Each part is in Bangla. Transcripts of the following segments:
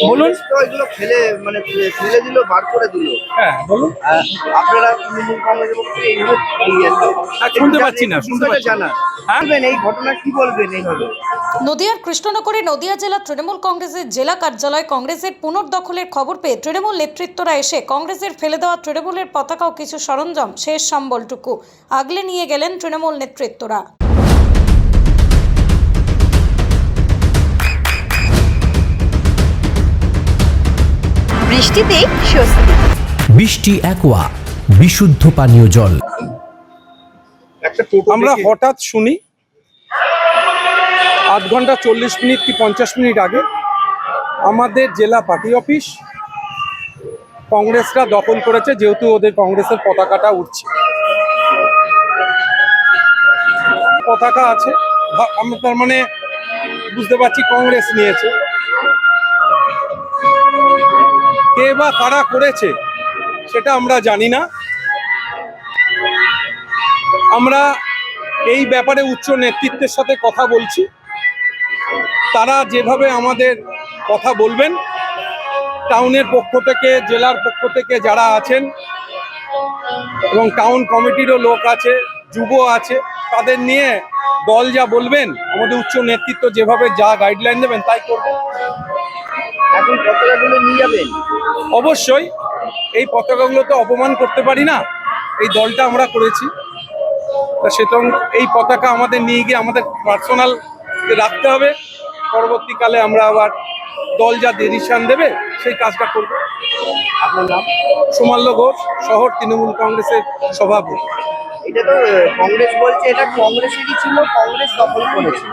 বলুন। তো এগুলো ফেলে দিল, বার করে দিল। হ্যাঁ বলুন। আপনারা তৃণমূল কংগ্রেসের পক্ষে এইভাবে শুনতে পাচ্ছি না, শুনতে বিষয়টা পাচ্ছি না। জানা হ্যাঁ? বলবেন, এই ঘটনা কি বলবেন এইভাবে? নদিয়ার কৃষ্ণনগরে নদিয়া জেলা তৃণমূল কংগ্রেসের জেলা কার্যালয় কংগ্রেসের পুনর্দখলের খবর পেয়ে তৃণমূল নেতৃত্বরা এসে কংগ্রেসের ফেলে দেওয়া তৃণমূলের পতাকা ও কিছু সরঞ্জাম শেষ সম্বলটুকু আগলে নিয়ে গেলেন তৃণমূল নেতৃত্বরা। বৃষ্টিতে স্বস্তি। বৃষ্টি অ্যাকোয়া বিশুদ্ধ পানীয় জল। একটা টোটো আমরা হঠাৎ শুনি আধ ঘন্টা 40 মিনিট কি 50 মিনিট আগে আমাদের জেলা পার্টি অফিস কংগ্রেসরা দখল করেছে, যেহেতু ওদের কংগ্রেসের পতাকাটা উঠছে। পতাকা আছে, আমরা তার মানে বুঝতে পারছি কংগ্রেস নিয়েছে। কে বা কারা করেছে সেটা আমরা জানি না। আমরা এই ব্যাপারে উচ্চ নেতৃত্বের সাথে কথা বলছি, তারা যেভাবে আমাদের কথা বলবেন, টাউনের পক্ষ থেকে, জেলার পক্ষ থেকে যারা আছেন এবং টাউন কমিটিরও লোক আছে, যুব আছে, তাদের নিয়ে দল যা বলবেন, আমাদের উচ্চ নেতৃত্ব যেভাবে যা গাইডলাইন দেবেন তাই করবেন। এখন পতাকাগুলো নিয়ে যাবেন? অবশ্যই এই পতাকাগুলো তো অপমান করতে পারি না, এই দলটা আমরা করেছি, তা সেটা এই পতাকা আমাদের নিয়ে গিয়ে আমাদের পার্সোনাল রাখতে হবে। পরবর্তীকালে আমরা আবার দল যা ডিসিশন দেবে সেই কাজটা করব। আপনার নাম? সুমাল্য ঘোষ, শহর তৃণমূল কংগ্রেসের সভাপতি। এটা তো কংগ্রেস বলছে এটা কংগ্রেসেরই ছিল, কংগ্রেস দখল করেছে।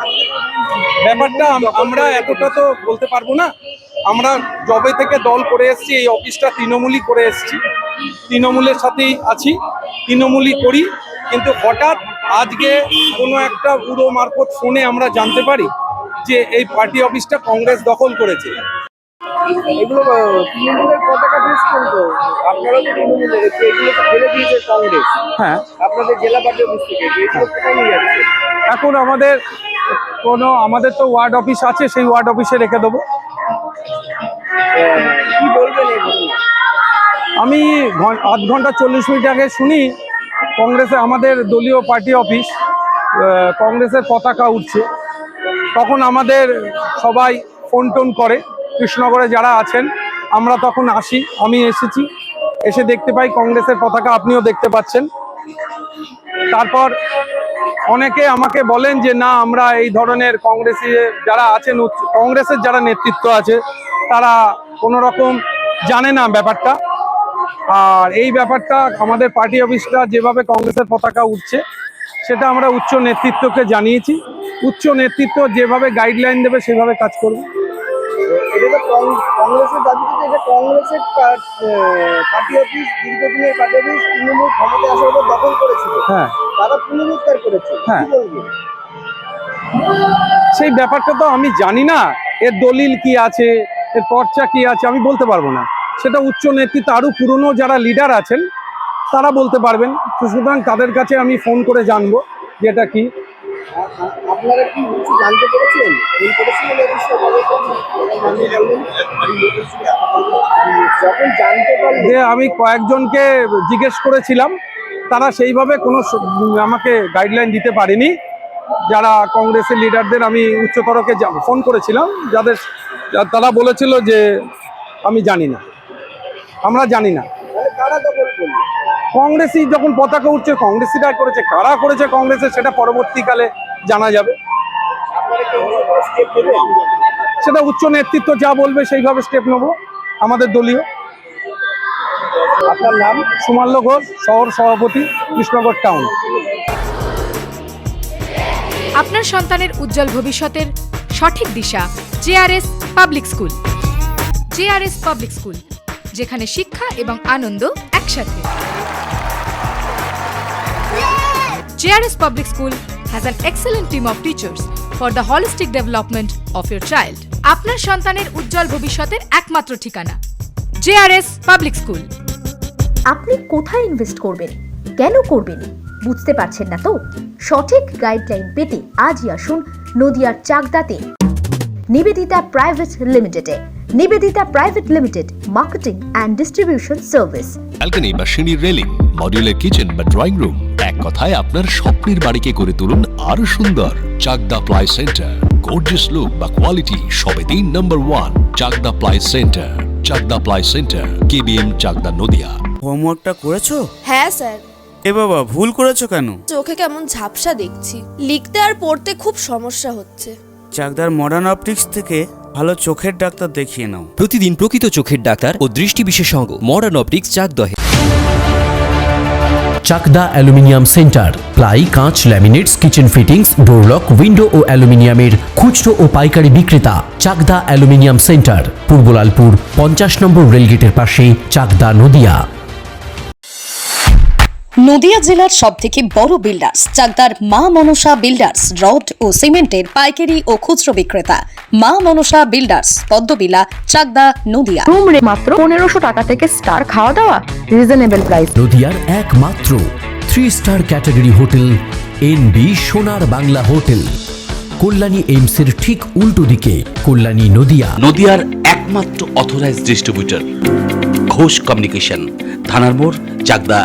ব্যাপারটা আমরা এতটা তো বলতে পারবো না। আমরা জবে থেকে দল করে এসেছি, এই অফিসটা তৃণমূলই করে এসেছি, তৃণমূলের সাথেই আছি, তৃণমূলই করি। কিন্তু হঠাৎ আজকে কোনো একটা উড়ো মারফত ফোনে আমরা জানতে পারি যে এই পার্টি অফিসটা কংগ্রেস দখল করেছে। এগুলো তৃণমূলের পতাকা দিচ্ছেন তো, আপনারাও তো তৃণমূলের, এগুলো তো ফেলে দিয়েছে কংগ্রেস হ্যাঁ, আপনাদের জেলা পার্টি অফিস থেকে। এগুলো কোথায় নিয়ে যাচ্ছে? এখন আমাদের তো ওয়ার্ড অফিস আছে, সেই ওয়ার্ড অফিসে রেখে দেবো। কি বলবেন এই ঘটনা? আমি আধ ঘন্টা 40 মিনিট আগে শুনি কংগ্রেসে, আমাদের দলীয় পার্টি অফিস কংগ্রেসের পতাকা উঠছে। তখন আমাদের সবাই ফোন টোন করে, কৃষ্ণনগরে যারা আছেন, আমরা তখন আসি, আমি এসেছি, এসে দেখতে পাই কংগ্রেসের পতাকা, আপনিও দেখতে পাচ্ছেন। তারপর অনেকে আমাকে বলেন যে না, আমরা এই ধরনের কংগ্রেসে যারা আছেন, কংগ্রেসের যারা নেতৃত্ব আছে তারা কোনো রকম জানে না ব্যাপারটা। আর এই ব্যাপারটা আমাদের পার্টি অফিসটা যেভাবে কংগ্রেসের পতাকা উঠছে সেটা আমরা উচ্চ নেতৃত্বকে জানিয়েছি। উচ্চ নেতৃত্ব যেভাবে গাইডলাইন দেবে সেভাবে কাজ করবে। এটা তো কংগ্রেসের দাবি, এটা কংগ্রেসের পার্টি অফিস, দীর্ঘদিনের পার্টি অফিস তৃণমূল ক্ষমতায় আসার পর দখল করেছিল। হ্যাঁ, তারা পুনরুদ্ধার করেছে। হ্যাঁ। কি বলবেন? সেই ব্যাপারটা তো আমি জানি না, এর দলিল কি আছে, এর পর্চা কি আছে আমি বলতে পারবো না। সেটা উচ্চ নেতৃত্ব, আরও পুরনো যারা লিডার আছেন তারা বলতে পারবেন। সুতরাং তাদের কাছে আমি ফোন করে জানবো যে এটা কি। আপনারা কি কিছু জানতে পেরেছেন? ফোন করেছিলেন এই বিষয়ে? যখন জানতে পারলেন, যে আমি কয়েকজনকে জিজ্ঞেস করেছিলাম, তারা সেইভাবে কোনো আমাকে গাইডলাইন দিতে পারেনি। যারা কংগ্রেসের লিডারদের আমি উচ্চতরকে ফোন করেছিলাম, তারা বলেছিল যে আমি জানি না, আমরা জানি না। মানে কারা দখল করলো? কংগ্রেসই যখন পতাকা উঠছে কংগ্রেসিরা করেছে, কারা করেছে কংগ্রেসের সেটা পরবর্তীকালে জানা যাবে। আপনারা কি অন্য কোনো স্টেপ নেবেন? সেটা উচ্চ নেতৃত্ব যা বলবে সেইভাবে স্টেপ নেব আমাদের দলীয়। আপনার নাম? সুমাল্য ঘোষ, শহর সভাপতি, কৃষ্ণনগর টাউন। আপনার সন্তানের উজ্জ্বল ভবিষ্যতের সঠিক দিশা JRS public school. JRS public school, যেখানে শিক্ষা এবং আনন্দ একসাথে। JRS public school has an excellent team of teachers for the holistic development of your child. আপনার সন্তানের উজ্জ্বল ভবিষ্যতের একমাত্র ঠিকানা জেআরএস পাবলিক স্কুল। আপনি কোথায় ইনভেস্ট করবেন, কেন করবেন বুঝতে পারছেন না তো? সঠিক গাইডলাইন পেতে আজই আসুন নদিয়ার চাকদাতে নিবেদিতা প্রাইভেট লিমিটেডে। Nivedita private limited, marketing and distribution service. Balcony বা সিঁড়ির রেলিং, মডিউলার কিচেন বা ড্রয়িং রুম, এক কথায় আপনার স্বপ্নের বাড়িকে করে তুলুন আরো সুন্দর। Chakda ply centre, gorgeous look বা কোয়ালিটি সবে 3 number 1 Chakda ply centre. Chakda ply centre, KBM, Chakda, Nadia. হোমওয়ার্কটা করেছো? হ্যাঁ স্যার। এ বাবা, ভুল করেছো কেন? চোখে কেমন ঝাপসা দেখছি, লিখতে আর পড়তে খুব সমস্যা হচ্ছে। চাকদার মডার্ন অপটিক্স থেকে ভালো চোখের ডাক্তার দেখিয়ে নাও। প্রতিদিন প্রকৃত চোখের ডাক্তার ও দৃষ্টি বিশেষজ্ঞ মডার্ন অপটিক্স চাকদহে। চাকদা অ্যালুমিনিয়াম সেন্টার, প্লাই, কাঁচ, laminates, kitchen fittings, door lock, window ও অ্যালুমিনিয়ামের খুচরো ও পাইকারি বিক্রেতা। চাকদা অ্যালুমিনিয়াম সেন্টার, পূর্ব লালপুর 50 নম্বর রেলগেটের পাশে, চাকদা, নদিয়া। নদিয়া জেলার সবথেকে বড় বিল্ডার্স চাকদার মা মনসা বিল্ডার্স, রড ও সিমেন্টের পাইকারি ও খুচরো বিক্রেতা। মা মনসা বিল্ডার্স, পদ্মবিলা, চাকদা, নদিয়া। রুম রে মাত্র 1500 টাকা থেকে স্টার, খাওয়া দাওয়া রিজনেবল প্রাইস। নদিয়ার একমাত্র 3 স্টার ক্যাটাগরি হোটেল এনবি সোনার বাংলা হোটেল, কল্যাণী এইমসের ঠিক উল্টো দিকে, কল্যাণী, নদিয়া। নদিয়ার একমাত্র অথরাইজড ডিস্ট্রিবিউটর ঘোষ কমিউনিকেশন, থানার মোড়, চাকদা,